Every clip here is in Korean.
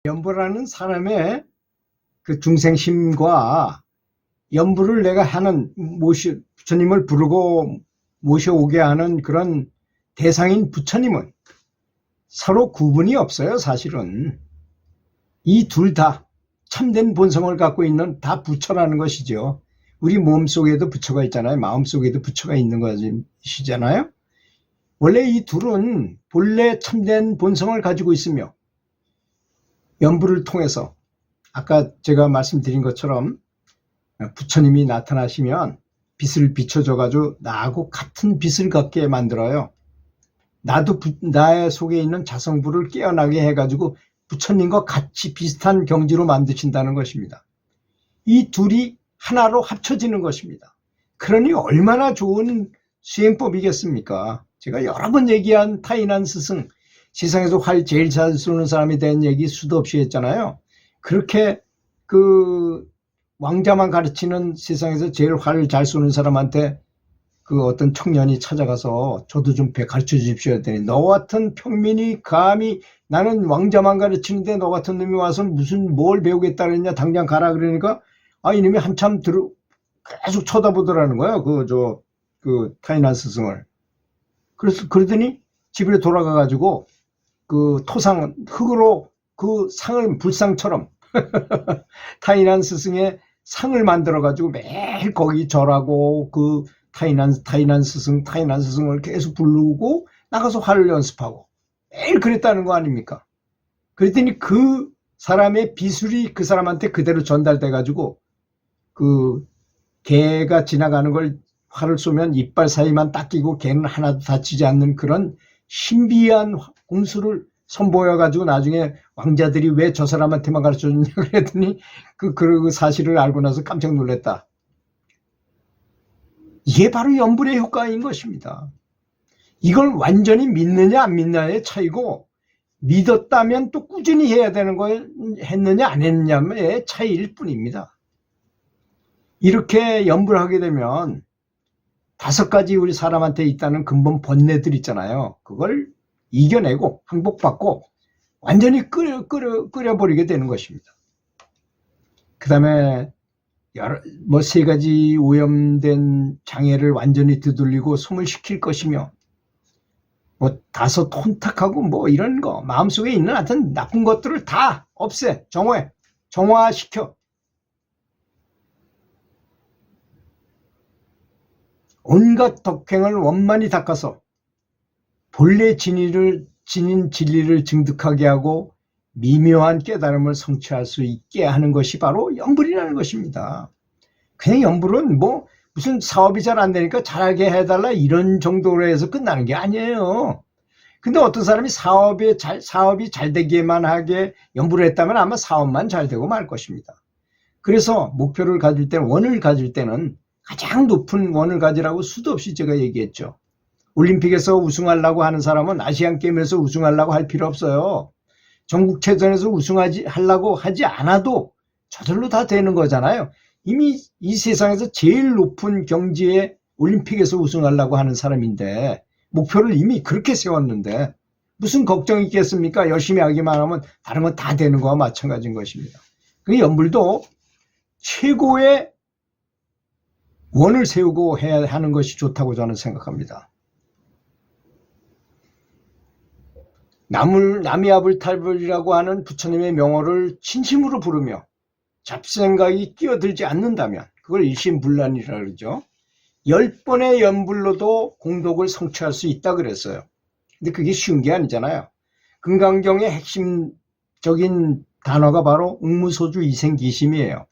연보라는 사람의 그 중생심과 연보를 내가 하는 부처님을 부르고 모셔오게 하는 그런 대상인 부처님은 서로 구분이 없어요. 사실은 이 둘 다 참된 본성을 갖고 있는 다 부처라는 것이죠. 우리 몸속에도 부처가 있잖아요. 마음속에도 부처가 있는 것이잖아요. 원래 이 둘은 본래 참된 본성을 가지고 있으며 연부를 통해서 아까 제가 말씀드린 것처럼 부처님이 나타나시면 빛을 비춰줘 가지고 나하고 같은 빛을 갖게 만들어요. 나도 나의 속에 있는 자성부를 깨어나게 해가지고 부처님과 같이 비슷한 경지로 만드신다는 것입니다. 이 둘이 하나로 합쳐지는 것입니다. 그러니 얼마나 좋은 수행법이겠습니까? 제가 여러 번 얘기한 타인한 스승, 세상에서 활 제일 잘 쏘는 사람에 대한 얘기 수도 없이 했잖아요. 그렇게 그 왕자만 가르치는 세상에서 제일 활을 잘 쏘는 사람한테 그 어떤 청년이 찾아가서 저도 좀 가르쳐 주십시오 했더니 너 같은 평민이 감히 나는 왕자만 가르치는데 너 같은 놈이 와서 무슨 뭘 배우겠다 그랬냐 당장 가라 그러니까 이놈이 한참 계속 쳐다보더라는 거예요. 그 타인한 스승을. 그래서 그러더니 집에 돌아가 가지고 그 토상 흙으로 그 상을 불상처럼 타인한 스승의 상을 만들어 가지고 매일 거기 절하고 그 타인한 스승을 계속 부르고 나가서 활을 연습하고 매일 그랬다는 거 아닙니까? 그랬더니 그 사람의 비술이 그 사람한테 그대로 전달돼 가지고 그 개가 지나가는 걸 활을 쏘면 이빨 사이만 딱 끼고 개는 하나도 다치지 않는 그런 신비한 공수를 선보여 가지고 나중에 왕자들이 왜 저 사람한테만 가르쳐줬냐 그랬더니 그 사실을 알고 나서 깜짝 놀랐다. 이게 바로 연불의 효과인 것입니다. 이걸 완전히 믿느냐 안 믿느냐의 차이고 믿었다면 또 꾸준히 해야 되는 걸 했느냐 안 했느냐의 차이일 뿐입니다. 이렇게 연불하게 되면 5가지 우리 사람한테 있다는 근본 번뇌들 있잖아요. 그걸 이겨내고 항복받고 완전히 끓여버리게 되는 것입니다. 그 다음에 3가지 오염된 장애를 완전히 되돌리고 소멸시킬 것이며 5 혼탁하고 이런 거 마음속에 있는 하여튼 나쁜 것들을 다 없애 정화시켜 온갖 덕행을 원만히 닦아서 본래 진인 진리를 증득하게 하고 미묘한 깨달음을 성취할 수 있게 하는 것이 바로 연불이라는 것입니다. 그냥 연불은 무슨 사업이 잘 안 되니까 잘하게 해달라 이런 정도로 해서 끝나는 게 아니에요. 근데 어떤 사람이 사업이 잘 되기만 하게 연불을 했다면 아마 사업만 잘 되고 말 것입니다. 그래서 목표를 가질 때는 원을 가질 때는 가장 높은 원을 가지라고 수도 없이 제가 얘기했죠. 올림픽에서 우승하려고 하는 사람은 아시안게임에서 우승하려고 할 필요 없어요. 전국체전에서 우승하려고 하지 않아도 저절로 다 되는 거잖아요. 이미 이 세상에서 제일 높은 경지에 올림픽에서 우승하려고 하는 사람인데 목표를 이미 그렇게 세웠는데 무슨 걱정이 있겠습니까? 열심히 하기만 하면 다른 건 다 되는 거와 마찬가지인 것입니다. 그 연불도 최고의 원을 세우고 해야 하는 것이 좋다고 저는 생각합니다. 남이아불탈불이라고 하는 부처님의 명호를 진심으로 부르며 잡생각이 끼어들지 않는다면 그걸 일심불란이라 그러죠. 10번의 연불로도 공덕을 성취할 수 있다 그랬어요. 근데 그게 쉬운 게 아니잖아요. 금강경의 핵심적인 단어가 바로 응무소주 이생기심이에요.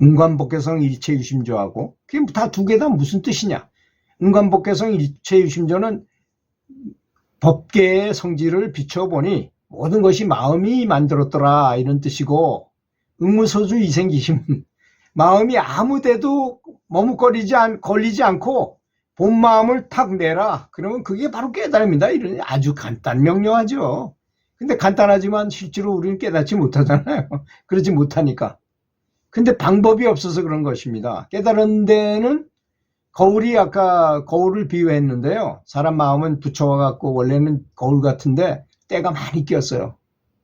응관법계성 일체유심조하고 그게 다 2개 다 무슨 뜻이냐. 응관법계성 일체유심조는 법계의 성질을 비춰보니 모든 것이 마음이 만들었더라 이런 뜻이고 응무소주 이생기심 마음이 아무데도 걸리지 않고 본 마음을 탁 내라 그러면 그게 바로 깨달음이다 이런 아주 명료하죠. 근데 간단하지만 실제로 우리는 깨닫지 못하잖아요. 그러지 못하니까. 근데 방법이 없어서 그런 것입니다. 깨달은 데는 아까 거울을 비유했는데요. 사람 마음은 부처와 같고 원래는 거울 같은데 때가 많이 끼었어요.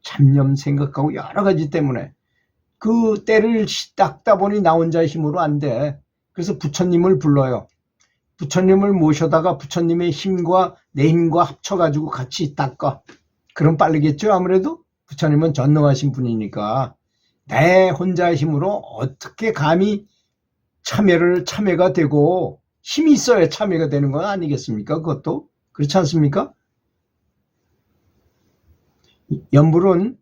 잡념 생각하고 여러 가지 때문에 그 때를 닦다 보니 나 혼자 힘으로 안 돼. 그래서 부처님을 불러요. 부처님을 모셔다가 부처님의 힘과 내 힘과 합쳐가지고 같이 닦아. 그럼 빠르겠죠 아무래도? 부처님은 전능하신 분이니까 내 혼자 힘으로 어떻게 감히 참회가 되고 힘이 있어야 참회가 되는 건 아니겠습니까? 그것도 그렇지 않습니까? 연불은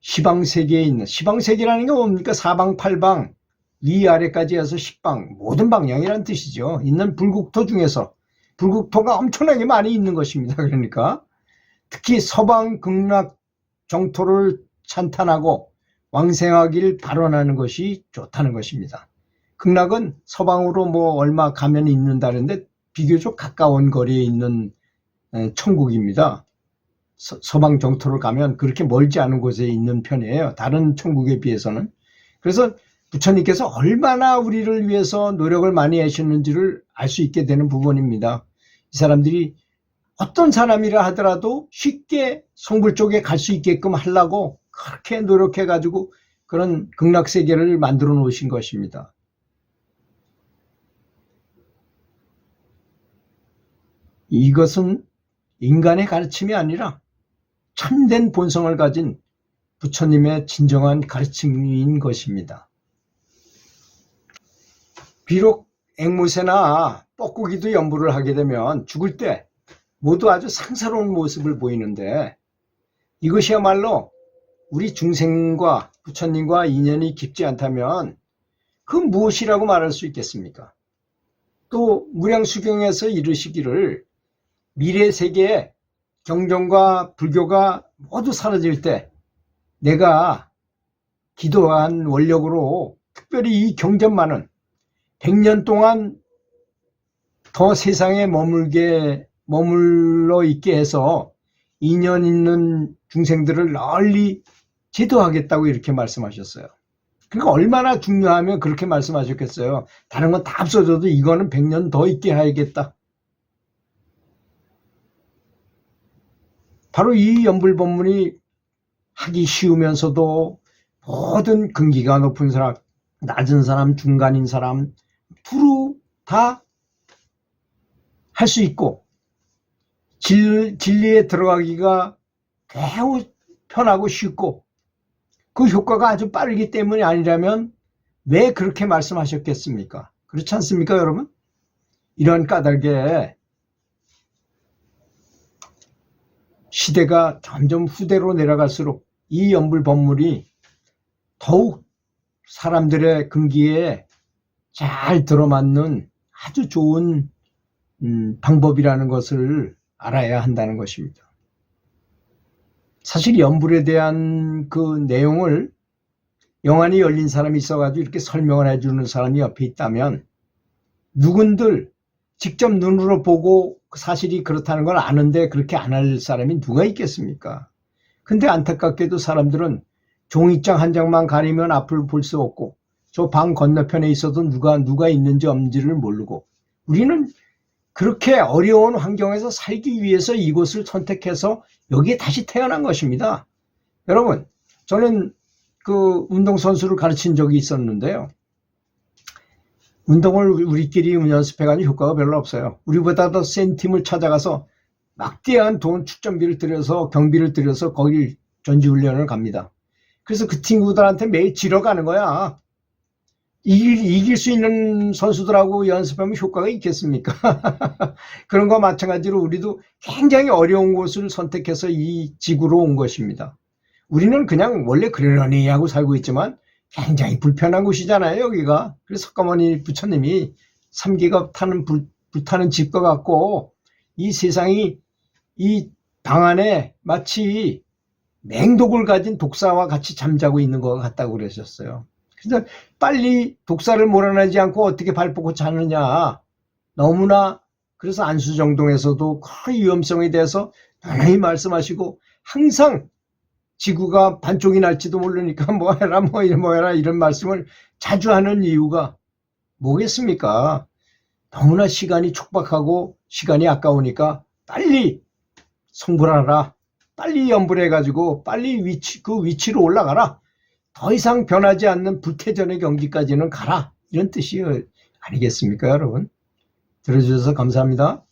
시방세계에 있는, 시방세계라는 게 뭡니까? 사방팔방 위아래까지 해서 십방, 모든 방향이란 뜻이죠. 있는 불국토 중에서 불국토가 엄청나게 많이 있는 것입니다. 그러니까 특히 서방 극락 정토를 찬탄하고 왕생하길 발언하는 것이 좋다는 것입니다. 극락은 서방으로 뭐 얼마 가면 있는다는데 비교적 가까운 거리에 있는 천국입니다. 서방 정토를 가면 그렇게 멀지 않은 곳에 있는 편이에요. 다른 천국에 비해서는. 그래서 부처님께서 얼마나 우리를 위해서 노력을 많이 하셨는지를 알 수 있게 되는 부분입니다. 이 사람들이 어떤 사람이라 하더라도 쉽게 성불 쪽에 갈 수 있게끔 하려고 그렇게 노력해 가지고 그런 극락세계를 만들어 놓으신 것입니다. 이것은 인간의 가르침이 아니라 참된 본성을 가진 부처님의 진정한 가르침인 것입니다. 비록 앵무새나 뻐꾸기도 연불을 하게 되면 죽을 때 모두 아주 상사로운 모습을 보이는데 이것이야말로 우리 중생과 부처님과 인연이 깊지 않다면 그 무엇이라고 말할 수 있겠습니까? 또 무량수경에서 이르시기를 미래 세계에 경전과 불교가 모두 사라질 때 내가 기도한 원력으로 특별히 이 경전만은 100년 동안 더 세상에 머물러 있게 해서 인연 있는 중생들을 널리 제도하겠다고 이렇게 말씀하셨어요. 그러니까 얼마나 중요하면 그렇게 말씀하셨겠어요. 다른 건 다 없어져도 이거는 100년 더 있게 해야겠다. 바로 이 연불법문이 하기 쉬우면서도 모든 근기가 높은 사람, 낮은 사람, 중간인 사람 두루 다 할 수 있고 진리에 들어가기가 매우 편하고 쉽고 그 효과가 아주 빠르기 때문이 아니라면 왜 그렇게 말씀하셨겠습니까? 그렇지 않습니까 여러분? 이런 까닭에 시대가 점점 후대로 내려갈수록 이 연불법문이 더욱 사람들의 근기에 잘 들어맞는 아주 좋은 방법이라는 것을 알아야 한다는 것입니다. 사실 연불에 대한 그 내용을 영안이 열린 사람이 있어가지고 이렇게 설명을 해주는 사람이 옆에 있다면 누군들 직접 눈으로 보고 사실이 그렇다는 걸 아는데 그렇게 안 할 사람이 누가 있겠습니까? 근데 안타깝게도 사람들은 종이장 한 장만 가리면 앞을 볼 수 없고 저 방 건너편에 있어도 누가 있는지 없는지를 모르고 우리는 그렇게 어려운 환경에서 살기 위해서 이곳을 선택해서 여기에 다시 태어난 것입니다. 여러분, 저는 그 운동선수를 가르친 적이 있었는데요. 운동을 우리끼리 연습해가지고 효과가 별로 없어요. 우리보다 더 센 팀을 찾아가서 막대한 돈 축전비를 들여서 경비를 들여서 거기 전지훈련을 갑니다. 그래서 그 친구들한테 매일 지러 가는 거야. 이길 수 있는 선수들하고 연습하면 효과가 있겠습니까? 그런 거와 마찬가지로 우리도 굉장히 어려운 곳을 선택해서 이 지구로 온 것입니다. 우리는 그냥 원래 그러려니 하고 살고 있지만 굉장히 불편한 곳이잖아요 여기가. 그래서 석가모니 부처님이 삼계가 불타는 집과 같고 이 세상이 이 방 안에 마치 맹독을 가진 독사와 같이 잠자고 있는 것 같다고 그러셨어요. 그래서 빨리 독사를 몰아내지 않고 어떻게 발 뻗고 자느냐. 너무나 그래서 안수정동에서도 거의 위험성에 대해서 많이 말씀하시고 항상 지구가 반쪽이 날지도 모르니까 뭐 해라 이런 말씀을 자주 하는 이유가 뭐겠습니까? 너무나 시간이 촉박하고 시간이 아까우니까 빨리 성불하라. 빨리 염불해가지고 빨리 그 위치로 올라가라. 더 이상 변하지 않는 불태전의 경지까지는 가라. 이런 뜻이 아니겠습니까, 여러분? 들어주셔서 감사합니다.